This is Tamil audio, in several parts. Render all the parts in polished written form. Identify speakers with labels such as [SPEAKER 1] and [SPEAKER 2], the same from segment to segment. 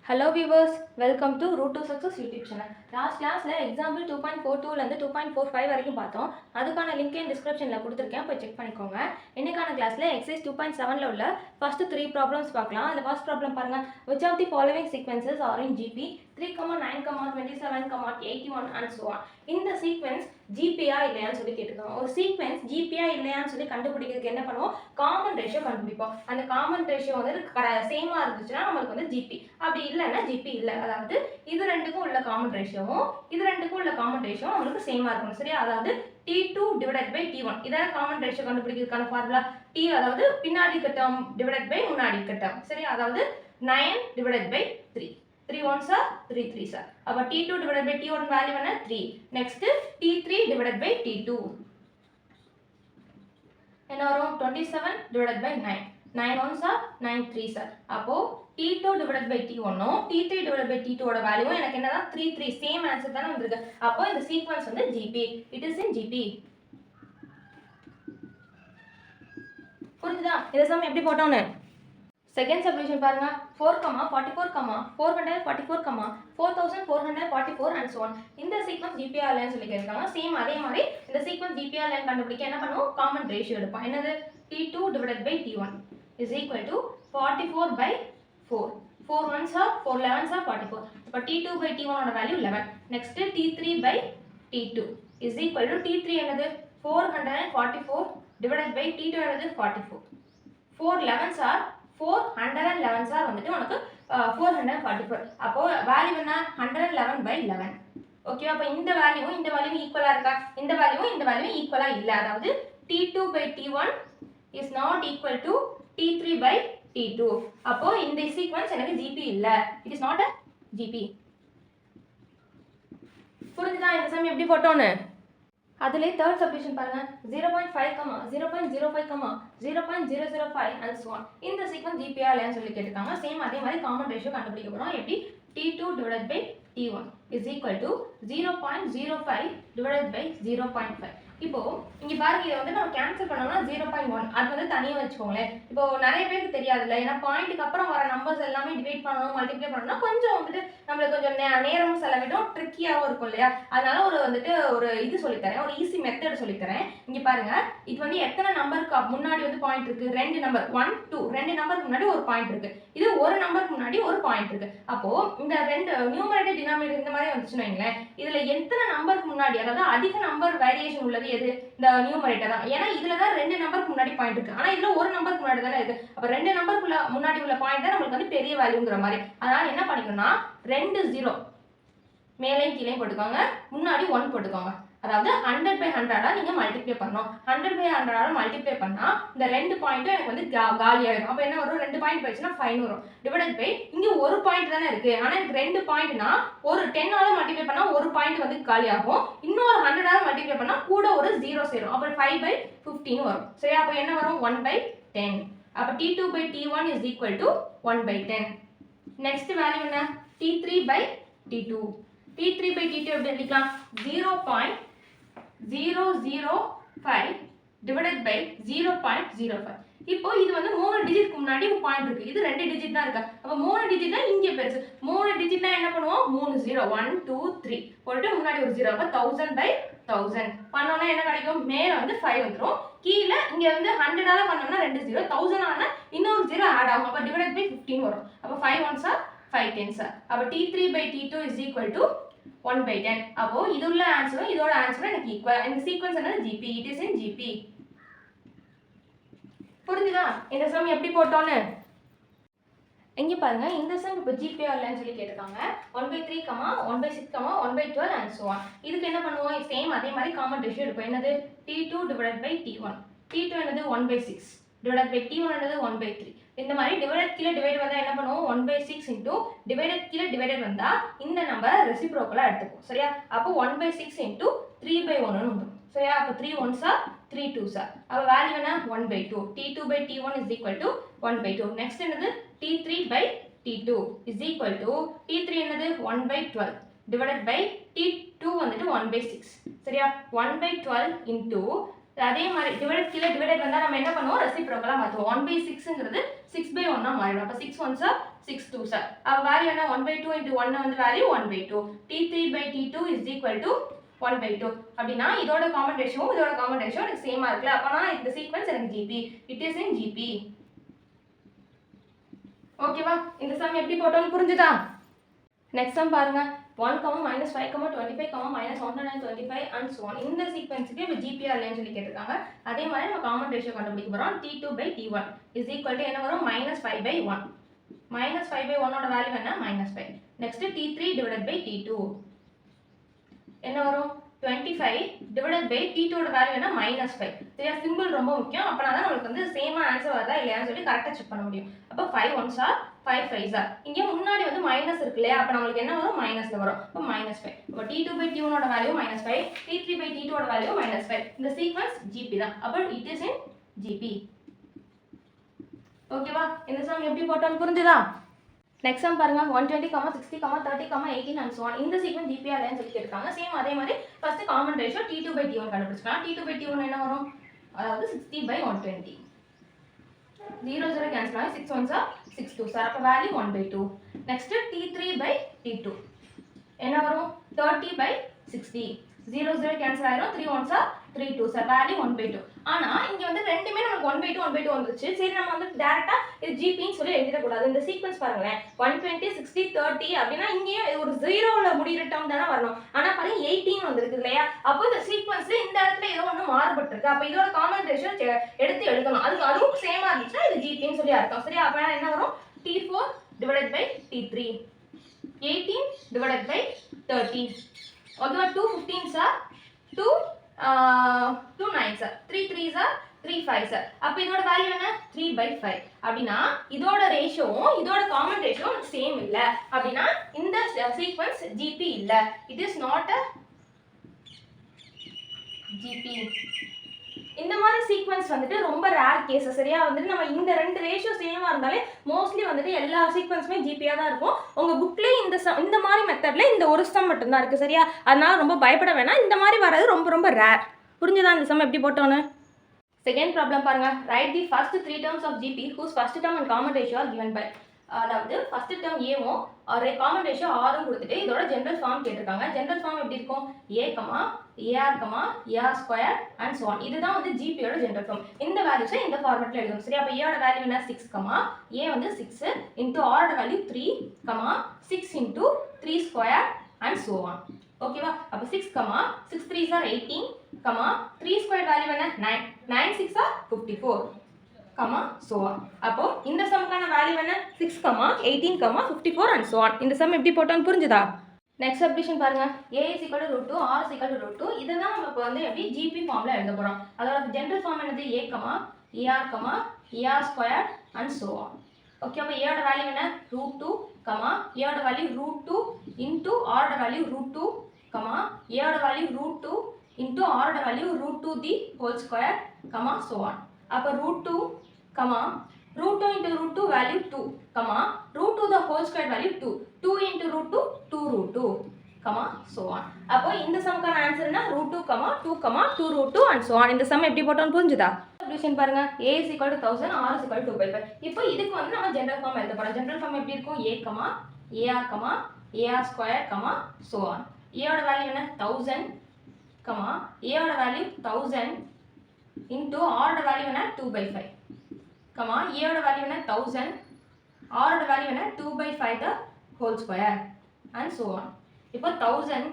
[SPEAKER 1] Hello viewers, welcome to Root to Success YouTube channel. Last class example 2.42 ல இருந்து 2.45 வரைக்கும் பார்த்தோம். அதுக்கான லிங்க் டிஸ்கிரிப்ஷன்ல கொடுத்திருக்கேன், போய் செக் பண்ணிக்கோங்க. இன்னைக்கான கிளாஸ்ல எக்ஸசைஸ் 2.7 ல உள்ள first 3 problems பார்க்கலாம். அந்த first problem பாருங்க. Which of the following sequences are in GP 3, 9, 27, 81 and so on. இந்த சீக்வென்ஸ் ஜிபியா இல்லையான்னு சொல்லி கேட்டுக்கோங்க. ஒரு சீக்வென்ஸ் ஜிபியா இல்லையான்னு சொல்லி கண்டுபிடிக்கிறதுக்கு என்ன பண்ணுவோம், காமன் ரேஷியோ கண்டுபிடிப்போம். அந்த காமன் ரேஷியோ வந்து சேமா இருந்துச்சுன்னா நம்மளுக்கு வந்து ஜிபி, அப்படி இல்லைன்னா ஜிபி இல்லை. அதாவது இது ரெண்டுக்கும் உள்ள காமன் ரேஷியோவும் இது ரெண்டுக்கும் உள்ள காமன் ரேஷியோ நம்மளுக்கு சேமா இருக்கணும், சரியா? அதாவது T2 divided by T1 இதான் காமன் ரேஷியோ கண்டுபிடிக்கிறதுக்கான ஃபார்முலா. T அதாவது பின்னாடி இருக்க டேர்ம் divided by முன்னாடி இருக்க டேர்ம், சரியா? அதாவது 9 divided by 3. 3 1s are 3 3s are. அப்ப T2 divided by T1 value என்ன? 3. Next T3 divided by T2 என்ன வரும்? 27 divided by 9. 9 1s are 9 3s are. அப்போ T2 divided by T1 T3 divided by T2 ஓட வேல்யூ எனக்கு என்னதான் 3 3 சேம் ஆன்சர் தான வந்திருக்கு. அப்போ இந்த சீக்வென்ஸ் வந்து GP, it is in GP. புரியுதா? இந்த சம் எப்படி போட்டோம்னு செகண்ட் சப்டிவிஷன் பாருங்க. 4, 44, 444, 4444 and so on. இந்த சீக்வென்ஸ் ஜிபிஆ இல்லைன்னு சொல்லி கேட்காங்க. சேம் அதே மாதிரி இந்த சீக்வென்ஸ் ஜிபிஆ இல்லைன்னு கண்டுபிடிக்க என்ன பண்ணுவோம், காமன் ரேஷியோ எடுப்போம். என்னது? T2 divided by T1 is equal to 44 by 4. 4 1s are 4 11s are 44. அப்ப T2 by T1 ஓட value 11. Next T3 by T2 is equal to T3 என்னது? 444 divided by T2 என்னது? 44. 4 11s are 411s are வந்துட்டு உனக்கு 444. அப்போ வேல்யூ என்ன? 111 by 11. ஓகே, அப்ப இந்த வேல்யூ ஈக்குவலா இருக்கா? இந்த வேல்யூ ஈக்குவலா இல்ல. அதாவது T2 by T1 is not equal to T3 by T2. அப்போ இந்த சீக்வென்ஸ் எனக்கு GP இல்ல. It is not a GP. புரிஞ்சுதா இந்த சம் எப்படி போட்டோம்னு? அதுல தேர்ட் சப்டிவிஷன் பாருங்க. 0.5, 0.05, 0.005 and so on. இந்த சீக்வென்ஸ் ஜிபிஆ இல்லையான்னு சொல்லி கேட்டிருக்காங்க. சேம் அதே மாதிரி காமன் ரேஷியோ கண்டுபிடிக்க போறோம். எப்படி? T2 divided by T1 is equal to 0.05 divided by 0.5. இப்போ இங்க பாருங்க, இதை வந்து நம்ம கேன்சல் பண்ணோம்னா 0.1 அது வந்து தனியாக வச்சுக்கோங்களேன். இப்போ நிறைய பேருக்கு தெரியாதுல்ல, ஏன்னா பாயிண்ட்டுக்கு அப்புறம் வர நம்பர்ஸ் எல்லாமே டிவைட் பண்ணணும், மல்டிப்ளை பண்ணணும்னா கொஞ்சம் வந்துட்டு நம்மளுக்கு கொஞ்சம் நேரமும் செலவிடும், ட்ரிக்கியாகவும் இருக்கும் இல்லையா? அதனால ஒரு இது சொல்லித்தரேன், ஒரு ஈஸி மெத்தட் சொல்லித்தரேன். இங்க பாருங்க, இது வந்து எத்தனை நம்பருக்கு முன்னாடி வந்து பாயிண்ட் இருக்கு? 2 நம்பர் 1 2 2 நம்பருக்கு முன்னாடி ஒரு பாயிண்ட் இருக்கு. இது ஒரு நம்பருக்கு முன்னாடி ஒரு பாயிண்ட் இருக்கு. அப்போ இந்த ரெண்டு நியூமரேட்டர் டினாமினேட்டர் இந்த மாதிரி வந்துச்சுன்னு வைங்களேன், இதுல எத்தனை நம்பருக்கு முன்னாடி, அதாவது அதிக நம்பர் வேரியேஷன் உள்ளது எது? இந்த நியூமரேட்டர் தான். ஏன்னா இதுல தான் 2 நம்பருக்கு முன்னாடி பாயிண்ட் இருக்கு, ஆனா இதுல ஒரு நம்பருக்கு முன்னாடி தானே இருக்கு. அப்ப 2 நம்பருக்கு முன்னாடி உள்ள பாயிண்ட் தான் நம்மளுக்கு வந்து பெரிய வேல்யூங்கிற மாதிரி. அதனால என்ன பண்ணிக்கணும்னா 2 0 மேலையும் கீழையும் போட்டுக்கோங்க, முன்னாடி 1 போட்டுக்கோங்க. அதாவது 100 by 100 நீங்க மல்டிப்ளை பண்ணணும். 100 by 100 மல்டிப்ளை பண்ணா இந்த ரெண்டு பாயிண்ட்டும் எனக்கு வந்து காலி ஆயிடும். அப்ப என்ன வரும்? 2 பாயிண்ட் போயிடுச்சுன்னா 5 வரும். டிவைடட் பை இங்க ஒரு பாயிண்ட் தானே இருக்கு, ஆனா எனக்கு 2 பாயிண்ட்னா ஒரு 10 ஆல மல்டிப்ளை பண்ணா ஒரு பாயிண்ட் வந்து காலி ஆகும். இன்னொரு 100 ஆல மல்டிப்ளை பண்ணா கூட ஒரு 0 சேரும். அப்ப 5 by 15 வரும். சரியா? அப்ப என்ன வரும்? 1 by 10. அப்ப T2 by T1 is equal to 1 by 10. Next value என்ன? T3 by T2. T3 by T2 எப்படி எழுதிக்கலாம்? 0.005 divided by 0.05. இப்போ இது வந்து 3 டிஜிட்க்கு முன்னாடி ஒரு பாயிண்ட் இருக்கு, இது 2 டிஜிட் தான் இருக்கு. அப்ப 3 டிஜிட் தான் இங்க பெருசு. 3 டிஜிட்னா என்ன பண்ணுவோம்? 3 0 1 2 3 போட்டு முன்னாடி ஒரு 0. அப்ப 1000 by 1000 பண்ணோம்னா என்ன கிடைக்கும்? மேல வந்து 5 வந்துரும். கீழ இங்க வந்து 100 ஆல பண்ணோம்னா 2 0, 1000 ஆனா இன்னொரு 0 ஆட் ஆகும். அப்ப டிவைடட் பை 15 வரும். அப்ப 5 1s are 5 10s are. அப்ப T3 by T2 is equal to 1 by 10. அப்போ இது உள்ள ஆன்சரும் இதோட ஆன்சரும் எனக்கு ஈக்குவல். இந்த சீக்வென்ஸ் என்னது? GP. It is in GP. புரிஞ்சுதா இந்த சம் எப்படி போட்டோம்னு? இங்க பாருங்க, இந்த சம் இப்போ ஜிபிஆ இல்லைன்னு சொல்லி கேட்டிருக்காங்க. 1 by 3, 1 by 6, 1 by 12 and so on. இதுக்கு என்ன பண்ணுவோம்? சேம் அதே மாதிரி காமன் ரேஷியோ எடுப்போம். என்னது? T2 divided by T1. T2 என்னது? 1 by 6 divided by T1 என்னது? 1 by 3. இந்த மாதிரி டிவைடட் கீழே டிவைட் வந்தா என்ன பண்ணுவோம்? 1 by 6 into டிவைடட் கீழே டிவைடட் வந்தா இந்த நம்பரை ரெசிப்ரோக்கலா எடுத்துப்போம். சரியா? அப்போ 1 by 6 into 3 by 1 ன்னு வந்துரும். சரியா? அப்போ 3 1s are 3 2s are. அப்ப வேல்யூ என்ன? 1 by 2. T2 by T1 is equal to 1 by 2. Next என்னது? T3 by T2 is equal to T3 என்னது? 1 by 12 divided by T2 வந்துட்டு 1 by 6. சரியா? 1 by 12 into அதே மாதிரி டிவைடட் கீழே டிவைடட் வந்தா நம்ம என்ன பண்ணுவோம்? ரெசிப்ரோக்கலா மாத்துவோம். 1 by 6ங்கிறது 6 by 1 ஆ மாறிடும். அப்ப 6 1s are 6 2 சார் அப்போ வேல்யூ என்ன 1/2 into 1 வந்து value 1/2 T3/T2 is equal to 1/2 அப்படின்னா இதோட காமன் ரேஷியோ இதோட காமன் ரேஷியோ எனக்கு சேமா இருக்குல்ல அப்பனா இந்த சீக்வென்ஸ் எனக்கு GB it is in GB ஓகேவா இந்த சம் எப்படி போட்டோம்னு புரிஞ்சுதா நெக்ஸ்ட் சம் பாருங்க 1, -5, -25, -125 and so on இந்த சீக்வென்ஸ்க்கு இப்போ ஜிபிஆர் இல்லைன்னு சொல்லி கேட்டிருக்காங்க அதே மாதிரி நம்ம காமன் ரேஷியோ கண்டுபிடிக்க போறோம் T2/T1 is equal to என்ன வரும் -5/1 -5/1 ஓட வேல்யூ என்ன -5 next T3 divided by T2 என்ன வரும் 25 divided by T2 ஓட வேல்யூ என்ன -5 சரியா சிம்பிள் ரொம்ப முக்கியம் அப்பனா தான் நமக்கு வந்து சேமா ஆன்சர் வருதா இல்லையான்னு சொல்லி கரெக்ட்டா செக் பண்ண முடியும் அப்ப 5 1s are 5 5s are இங்க முன்னாடி வந்து மைனஸ் இருக்கு இல்லையா அப்ப நமக்கு என்ன வரும் மைனஸ்ல வரும் அப்ப -5 அப்ப T2/T1 ஓட வேல்யூ -5 T3/T2 ஓட வேல்யூ -5 இந்த சீக்வென்ஸ் GP தான் அப்ப it is in GP ஓகேவா இந்த சம் எப்படி போட்டோம்னு புரிஞ்சுதா நெக்ஸ்ட் சம் பாருங்க 120, 60, 30, 18 and so on இந்த சீக்வென்ஸ் GPR லைன் சொல்லி கேட்காங்க சேம் அதே மாதிரி first common ratio T2/T1 கண்டுபிடிச்சலாம் T2/T1 என்ன வரும் அதாவது 60/120 0 0 கேன்சல் ஆகி 6 1s are 6 2s are அப்ப வேல்யூ 1/2 நெக்ஸ்ட் T3/T2 என்ன வரும் 30/60 0 0 கேன்சல் ஆயிரும் 3 1s are 3 2s are value 1/2 ஆனா இங்க வந்து ரெண்டுமே நமக்கு 1/2 வந்துருச்சு சரி நம்ம வந்து டைரக்ட்டா இது GP ன்னு சொல்லி எழுதிட கூடாது இந்த சீக்வென்ஸ் பாருங்களேன் 120 60 30 அப்படினா இங்கேயே ஒரு 0ல முடியற டேர்ம் தான வரணும் ஆனா பாருங்க 18 வந்திருக்கு இல்லையா அப்போ இந்த சீக்வென்ஸ்ல இந்த இடத்துல ஏதோ ஒன்னு மாறுபட்டிருக்கு அப்ப இதோட காமன் ரேஷியோ எடுத்து எழுதணும் அதுவும் சேமா இருந்துச்சுனா இது GP ன்னு சொல்லி அர்த்தம் சரியா அப்ப என்ன வரும் T4 divided by T3 18 divided by 30 ஓகேவா 2 15s are 2 9s are 3 3s are 3 5s are அப்ப இதோட வேல்யூ என்ன 3/5 அப்படினா இதோட ரேஷியோவும் இதோட காமன் ரேஷியோவும் சேம் இல்ல அப்படினா இந்த சீக்வென்ஸ் GP இல்ல it is not a GP இந்த மாதிரி சீக்வென்ஸ் வந்துட்டு ரொம்ப ரேர் கேஸ் சரியா வந்துட்டு நம்ம இந்த ரெண்டு ரேஷியோ சேமா இருந்தாலே மோஸ்ட்லி வந்துட்டு எல்லா சீக்வென்ஸுமே ஜிபியா தான் இருக்கும் உங்க புக்லயே இந்த மாதிரி மெத்தட்ல இந்த ஒரு சம் மட்டும் தான் இருக்கு சரியா அதனால ரொம்ப பயப்பட வேணாம் இந்த மாதிரி வரது ரொம்ப ரொம்ப ரேர் புரிஞ்சுதா இந்த சம் எப்படி போட்டோன்னு செகண்ட் ப்ராப்ளம் பாருங்க right the first 3 terms of GP whose first term and common ratio are given by அதாவது ஃபர்ஸ்ட் டேர்ம் ஏவும் காமன் ரேஷியோ 6 கொடுத்துட்டு இதோட ஜெனரல் ஃபார்ம் கேட்டிருக்காங்க ஜெனரல் ஃபார்ம் எப்படி இருக்கும் A, AR, AR square and so on இதுதான் வந்து GPயோட ஜெனரல் ஃபார்ம் இந்த வேல்யூஸை இந்த ஃபார்மட்ல எழுதணும் சரி அப்ப A ஓட வேல்யூ என்ன 6, A வந்து 6 into R ஓட value 3, 6 into 3 square and so on ஓகேவா அப்ப 6, 6 3s are 18, 3 ஸ்கொயர் வேல்யூ என்ன 9, 9 6 are 54 so on அப்போ இந்த சம்க்கான வேல்யூ என்ன 6, 18, 54 and so on இந்த சம் எப்படி போட்டோம்னு புரிஞ்சுதா நெக்ஸ்ட் சப்டிவிஷன் பாருங்க A is equal to √2 R is equal to √2 இததான் நம்ம இப்போ வந்து எப்படி GP ஃபார்ம்ல எழுத போறோம் அதோட ஜெனரல் ஃபார்ம் என்னது A, AR, AR square and so on okay அப்ப A ஓட வேல்யூ என்ன √2, A ஓட வேல்யூ √2 into R ஓட வேல்யூ √2, A ஓட வேல்யூ √2 into R ஓட value √2 the whole square, so on அப்ப √2, √2 into √2 value 2, √2 the whole square value 2, 2 into √2, 2 √2, so on அப்போ இந்த சம்க்கான ஆன்சர் என்ன √2, 2, 2 √2 and so on இந்த சம் எப்படி போட்டோம்னு புரிஞ்சுதா சப்டிவிஷன் பாருங்க A is equal to 1000, R is equal to 2/5 இப்போ இதுக்கு வந்து நம்ம ஜெனரல் ஃபார்ம் எழுத போறோம் ஜெனரல் ஃபார்ம் எப்படி இருக்கும் A, AR, AR square, so on A ஓட வேல்யூ என்ன 1000, A ஓட வேல்யூ 1000 into R ஓட வேல்யூ என்ன 2/5, A ஓட வேல்யூ என்ன 1000, R ஓட வேல்யூ என்ன 2/5 the whole square and so on இப்போ 1000,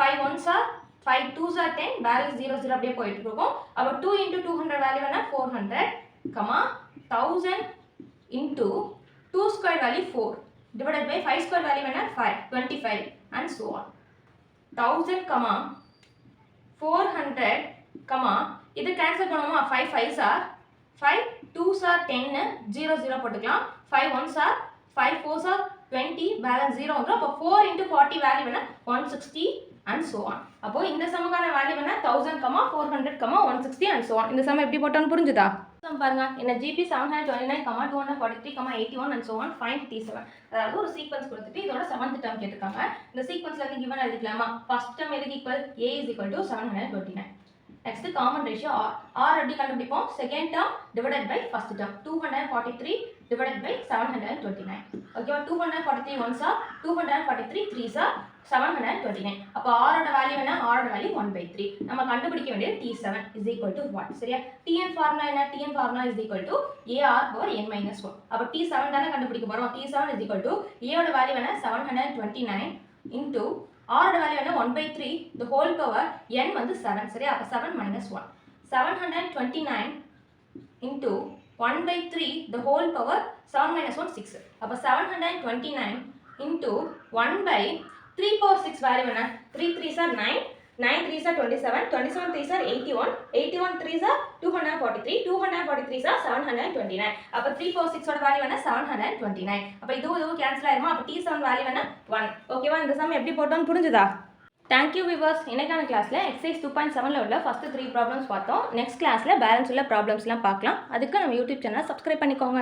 [SPEAKER 1] 5 1s are 5 2s are 10 balance 0 0 அப்படியே போயிட்டு இருக்கும் அப்ப 2 into 200 வேல்யூ என்ன 400, 1000 into 2 square value 4 divided by 5 square value என்ன 5 25 and so on 1000, 400, இது கேன்சல் பண்ணுவோமா 5 5s are 5 2s are 10 0 0 போட்டுக்கலாம் 5 1s are 5 4s are 20 balance 0 வந்துரும் அப்ப 4 into 40 வேல்யூ என்ன 160 and so on அப்போ இந்த சம்க்கான வேல்யூ என்ன 1000, 400, 160 and so on இந்த சம் எப்படி போட்டோம்னு புரிஞ்சுதா சம் பாருங்க என்ன GP 729, 243, 81 and so on find T7 அதாவது ஒரு சீக்வென்ஸ் கொடுத்துட்டு இதோட 7th டேர்ம் கேட்டிருக்காங்க இந்த சீக்வென்ஸ்ல இருந்து given எழுதிக்கலாமா ஃபர்ஸ்ட் டேர்ம் எதுக்கு equal A is equal to 729 next common ratio R எப்படி கண்டுபிடிப்போம் second term divided by first term 243 divided by 729. ஓகேவா 243 ஒன்ஸ் ஆர் 243 த்ரீஸ் ஆர் 729. அப்போ r ஓட வேல்யூ என்ன? r ஓட வேல்யூ 1/3. நம்ம கண்டுபிடிக்க வேண்டியது t7 is equal to 1. சரியா? tn ஃபார்முலா என்ன? tn formula is equal to ar power n minus 1. அப்போ t7 தானே கண்டுபிடிக்க போறோம். t7 is equal to a ஓட வேல்யூ என்ன? 729 into r ஓட வேல்யூ என்ன? 1/3 the whole power n வந்து 7. சரியா? அப்போ 7 minus 1. 729 into 1/3 the whole power 7 minus 1 6. அப்போ 729 into 1/3 power 6 value என்ன? 3 3s are 9, 9 3s are 27, 27 3s are 81, 81 3s are 243, 243s are 729. அப்போ 3 power 6 ஓட வேல்யூ என்ன? 729. அப்போ இதுவும் கேன்சல் ஆயிருமா? அப்போ t7 வேல்யூ என்ன? 1. ஓகேவா? இந்த சம் எப்படி போட்டோம்னு புரிஞ்சுதா? Thank you viewers. இன்னைக்கான கிளாஸில் எக்ஸசைஸ் 2.7ல் உள்ள ஃபஸ்ட்டு 3 ப்ராப்ளம்ஸ் பார்த்தோம். நெக்ஸ்ட் கிளாஸில் பேலன்ஸ் உள்ள ப்ராப்ளம்ஸ்லாம் பார்க்கலாம். அதுக்கு நம்ம யூடியூப் சேனல் சப்ஸ்கிரைப் பண்ணிக்கோங்க.